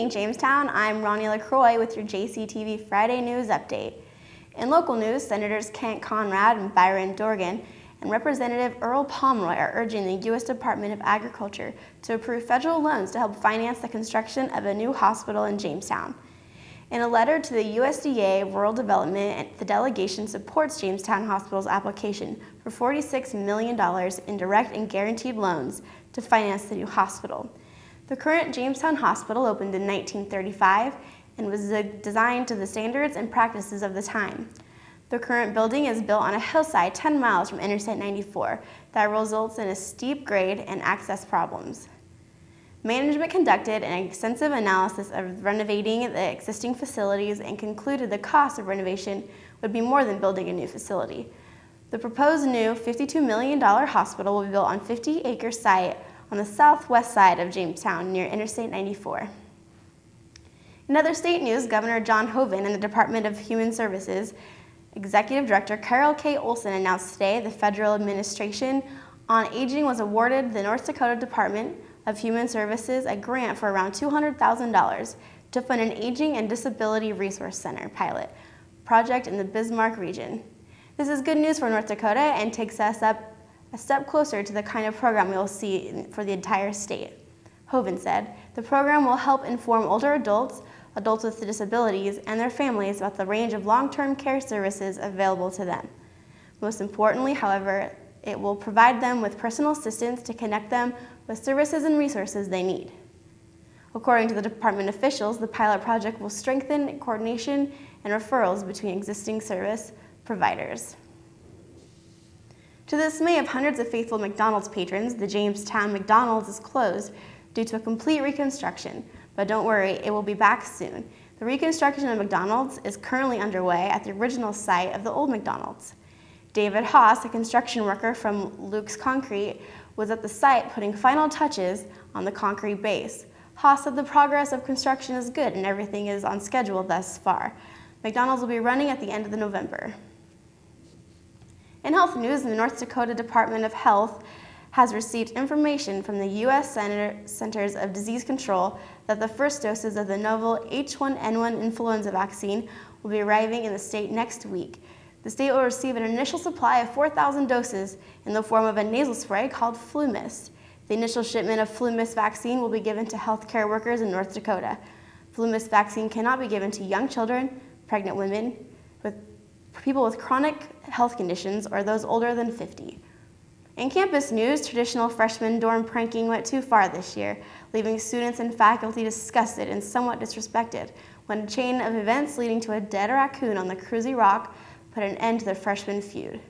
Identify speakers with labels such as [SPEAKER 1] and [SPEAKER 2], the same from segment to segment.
[SPEAKER 1] evening, Jamestown. I'm Rhonni LaCroix with your JCTV Friday News Update. In local news, Senators Kent Conrad and Byron Dorgan and Representative Earl Pomeroy are urging the U.S. Department of Agriculture to approve federal loans to help finance the construction of a new hospital in Jamestown. In a letter to the USDA Rural Development, the delegation supports Jamestown Hospital's application for $46 million in direct and guaranteed loans to finance the new hospital. The current Jamestown Hospital opened in 1935 and was designed to the standards and practices of the time. The current building is built on a hillside 10 miles from Interstate 94 that results in a steep grade and access problems. Management conducted an extensive analysis of renovating the existing facilities and concluded the cost of renovation would be more than building a new facility. The proposed new $52 million hospital will be built on a 50-acre site on the southwest side of Jamestown near Interstate 94. In other state news, Governor John Hoeven and the Department of Human Services Executive Director Carol K. Olson announced today the Federal Administration on Aging was awarded the North Dakota Department of Human Services a grant for around $200,000 to fund an Aging and Disability Resource Center pilot project in the Bismarck region. This is good news for North Dakota and takes us up a step closer to the kind of program we will see for the entire state. Hoeven said, the program will help inform older adults, adults with disabilities, and their families about the range of long-term care services available to them. Most importantly, however, it will provide them with personal assistance to connect them with services and resources they need. According to the department officials, the pilot project will strengthen coordination and referrals between existing service providers. To the dismay of hundreds of faithful McDonald's patrons, the Jamestown McDonald's is closed due to a complete reconstruction, but don't worry, it will be back soon. The reconstruction of McDonald's is currently underway at the original site of the old McDonald's. David Haas, a construction worker from Luke's Concrete, was at the site putting final touches on the concrete base. Haas said the progress of construction is good and everything is on schedule thus far. McDonald's will be running at the end of November. In health news, the North Dakota Department of Health has received information from the U.S. Centers of Disease Control that the first doses of the novel H1N1 influenza vaccine will be arriving in the state next week. The state will receive an initial supply of 4,000 doses in the form of a nasal spray called Flu Mist. The initial shipment of Flu Mist vaccine will be given to healthcare workers in North Dakota. Flu Mist vaccine cannot be given to young children, pregnant women, people with chronic health conditions, or those older than 50. In campus news, traditional freshman dorm pranking went too far this year, leaving students and faculty disgusted and somewhat disrespected when a chain of events leading to a dead raccoon on the Cruzy Rock put an end to the freshman feud.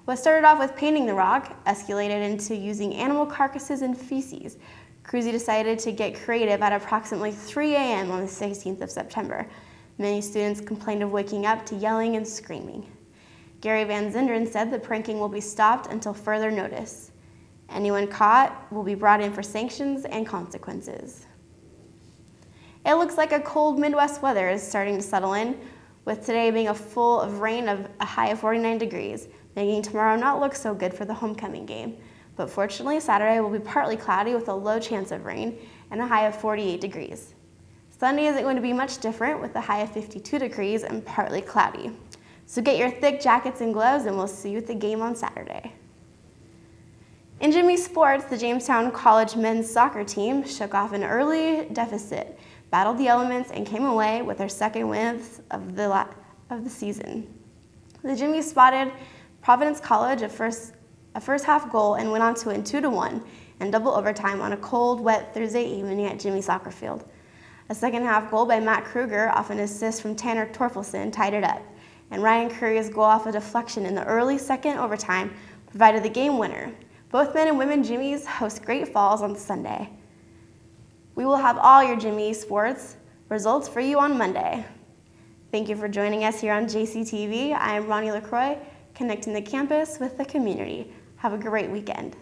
[SPEAKER 1] What started off with painting the rock escalated into using animal carcasses and feces. Cruzy decided to get creative at approximately 3 a.m. on the 16th of September. Many students complained of waking up to yelling and screaming. Gary Van Zinderen said the pranking will be stopped until further notice. Anyone caught will be brought in for sanctions and consequences. It looks like a cold Midwest weather is starting to settle in, with today being full of rain of a high of 49 degrees, making tomorrow not look so good for the homecoming game. But fortunately, Saturday will be partly cloudy with a low chance of rain and a high of 48 degrees. Sunday isn't going to be much different with a high of 52 degrees and partly cloudy. So get your thick jackets and gloves and we'll see you at the game on Saturday. In Jimmy sports, the Jamestown College men's soccer team shook off an early deficit, battled the elements, and came away with their second win of the season. The Jimmy spotted Providence College a first half goal and went on to win 2-1 and double overtime on a cold, wet Thursday evening at Jimmy Soccer Field. A second half goal by Matt Kruger off an assist from Tanner Torfelson tied it up, and Ryan Curry's goal off a deflection in the early second overtime provided the game winner. Both men and women Jimmies host Great Falls on Sunday. We will have all your Jimmy sports results for you on Monday. Thank you for joining us here on JCTV. I am Rhonni LaCroix, connecting the campus with the community. Have a great weekend.